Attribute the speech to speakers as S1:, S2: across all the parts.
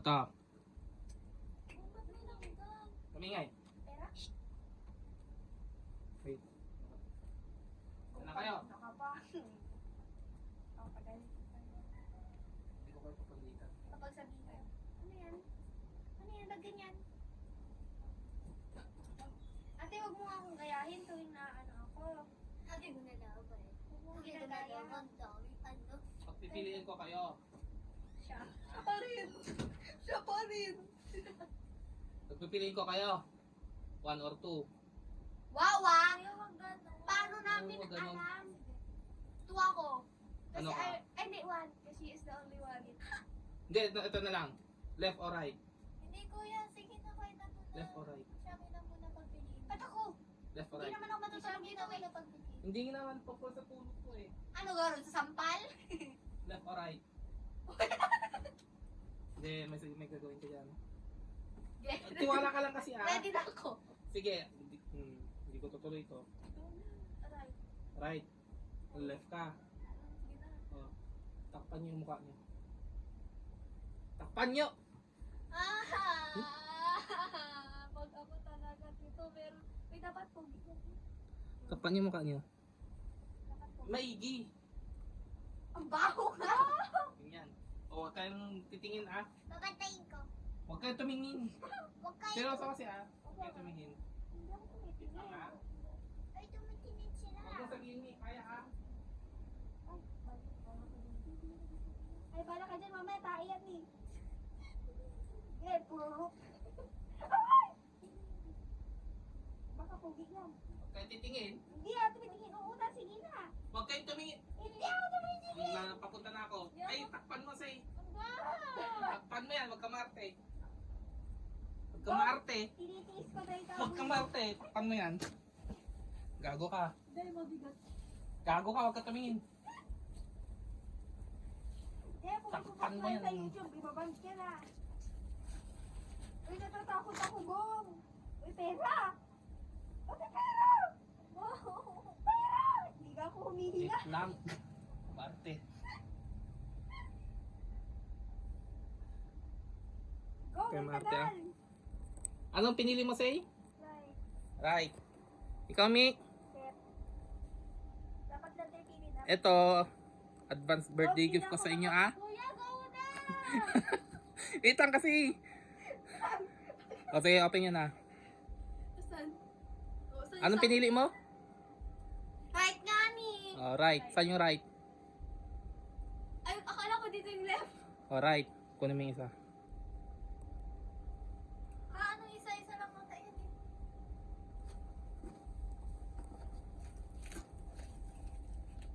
S1: Ito.
S2: Ba't may langgam?
S1: Kamingay.
S2: Pera?
S1: Wait. Ano kayo?
S2: Nakapasok. Nakapagalit.
S1: Hindi ko kayo papaglitan.
S2: Kapag sabihin, ano yan? Ano yan? Ba't ganyan? Ate, wag mo nga akong gayahin tuwing na ano ako.
S3: Sabi mo na daw ba eh?
S2: Huwag mo
S3: Sabi mo na
S2: ginagaya.
S3: daw ang dami ano?
S1: Pagpipiliin ko kayo.
S2: Siya. Siya pa rin. Siya pa rin.
S1: Pagpipiliin ko kayo. 1 or 2.
S2: Wow, ah! Paano namin
S1: Wag ganun.
S2: alam? Tuwa ko. Kasi
S1: Ano ka?
S2: hindi, one. Kasi she is the only one.
S1: Hindi, ito na lang. Left or right?
S3: Hindi kuya, sige na kayo na muna.
S1: Left or right?
S3: Siya na muna pagpiliin.
S2: Ba't ako?
S1: Left or
S2: Hindi
S1: right?
S2: naman ako matutulog
S3: Siya
S2: dito
S3: na
S2: eh.
S3: muna pagpiliin.
S1: Hindi naman po sa tulog ko eh.
S2: Ano gano'n? Sa sampal?
S1: Left or right? Hindi, may gagawin ka dyan. Tiwala ka lang kasi ah.
S2: Ready na ako.
S1: Sige, hindi ko tutuloy ito.
S2: Aray.
S1: Right. Left ka.
S2: Sige na.
S1: Oh. Takpan niyo yung mukha niyo. Takpan niyo!
S2: Pag ako talaga dito, pero may dapat pogi yan.
S1: Takpan niyo yung mukha niyo.
S2: Dapat pogi.
S1: Maigi.
S2: Ang baho nga!
S1: Ganyan. O, huwag kayong titingin ah.
S3: Babantayin ko.
S1: Huwag kayong tumingin.
S3: Huwag kayo.
S1: Seryoso kasi ah. Huwag kayong tumingin.
S2: Hindi ako tumitingin.
S1: Ah.
S3: Ay, tumitingin sila.
S1: Huwag mong sabihin ni, kaya ah.
S2: Ay, bala ka dyan, mamaya tayo yan eh. Eh, puro. Baka pogi yan.
S1: Huwag kayong titingin.
S2: Hindi ako tumitingin. Oo na, sige na.
S1: Huwag kayong tumingin.
S2: Hindi ako tumitingin.
S1: Papunta na ako. Ay, takpan mo say.
S2: Wow!
S1: Takpan mo yan, huwag ka maarte. Huwag ka maarte.
S2: Tinitiis ko na ikaw.
S1: Huwag ka maarte. Takpan mo yan. Gago ka.
S2: Dahil mabigat.
S1: Gago ka, huwag ka tumingin.
S2: Eh, kung
S1: Takpan mo
S2: isusupply
S1: yan.
S2: sa YouTube, ibaband ka na. Uy, natatakot ako, Gong. Uy, pera! Uy, pera! Wow! Pera! Hindi ka ako humihinga.
S1: Wait lang. Maarte.
S2: Gong,
S1: Kay
S2: ang
S1: Marte,
S2: tagal.
S1: Anong pinili mo say?
S2: Right.
S1: Right. Ikaw, Mi.
S2: Set. Dapat lang tayo pili na.
S1: Ito, advance birthday gift ko sa inyo ah.
S2: Kuya, go na!
S1: Itang kasi. Okay, open nyo na.
S2: Saan?
S1: Anong pinili mo?
S2: Right nga ni.
S1: Right. Saan yung right?
S2: Ay, akala ko dito yung left.
S1: Right. Kunin mo yung isa.
S2: Ano isa-isa lang mga tayo din.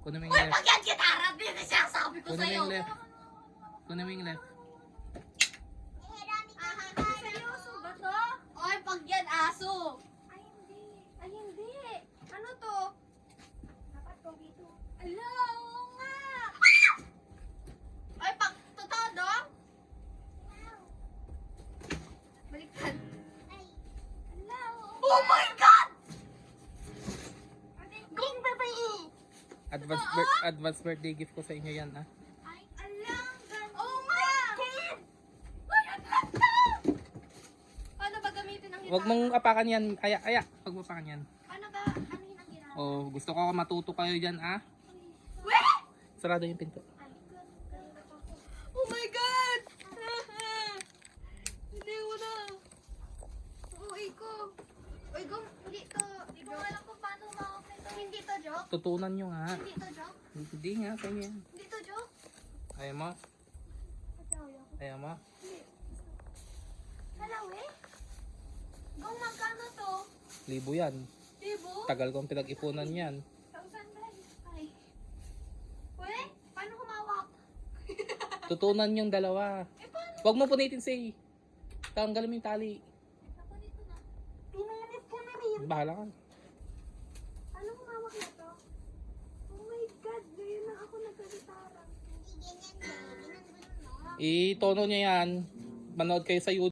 S1: Kunin mo yung left.
S2: Pag yan gitara, din siya sabi ko
S1: Kunin mo
S2: sa'yo.
S1: yung left. Kunin mo yung left.
S2: Seryoso ba to? Oy, pag yan aso. Ay, hindi. Ay, hindi. Ano to? Dapat ko dito. Ala, oo nga. Ay, pag totoo dong? Baliktad. Ala, oo. Oh my God! Gong babae.
S1: Advance birthday gift ko sa inyo yan ah.
S2: Ay, alang ganda. Oh my God! Ay, ang ganda! Paano ba gamitin ang gitara?
S1: Huwag mong apakan yan. Aya. Huwag mo apakan yan.
S2: Paano ba anuhin ang gitara?
S1: Oh, gusto ko matuto kayo dyan ah.
S2: Weh!
S1: Sarado yung pinto.
S2: Ay, ganda pa ko. Oh my God! Hindi ko na. Uy ko. Uy, Gong, hindi to. Hindi ko alam kung paano ma-open to. Hindi to joke.
S1: Tutunan nyo nga.
S2: Hindi to joke.
S1: Hindi nga, sa inyo yan.
S2: Hindi to joke.
S1: Ayaw mo?
S2: Patawi ako.
S1: Ayaw mo?
S2: Halawi? Gong, magkano to?
S1: Libo yan.
S2: Dibo?
S1: Tagal kong pinag-ipunan yan.
S2: 1,000. Ay. Uy, paano humawak?
S1: Tutunan yung dalawa. Huwag mo punitin say. Tanggalin mo yung tali.
S2: Ako dito na. Pinalit ko na rin.
S1: Bahala ka.
S2: Ano humawak na to? Oh my God, ganyan na ako nagkagitara.
S3: Hindi ganyan eh. Ginanggulong mo.
S1: I-tono nyo yan. Manood kayo sa YouTube.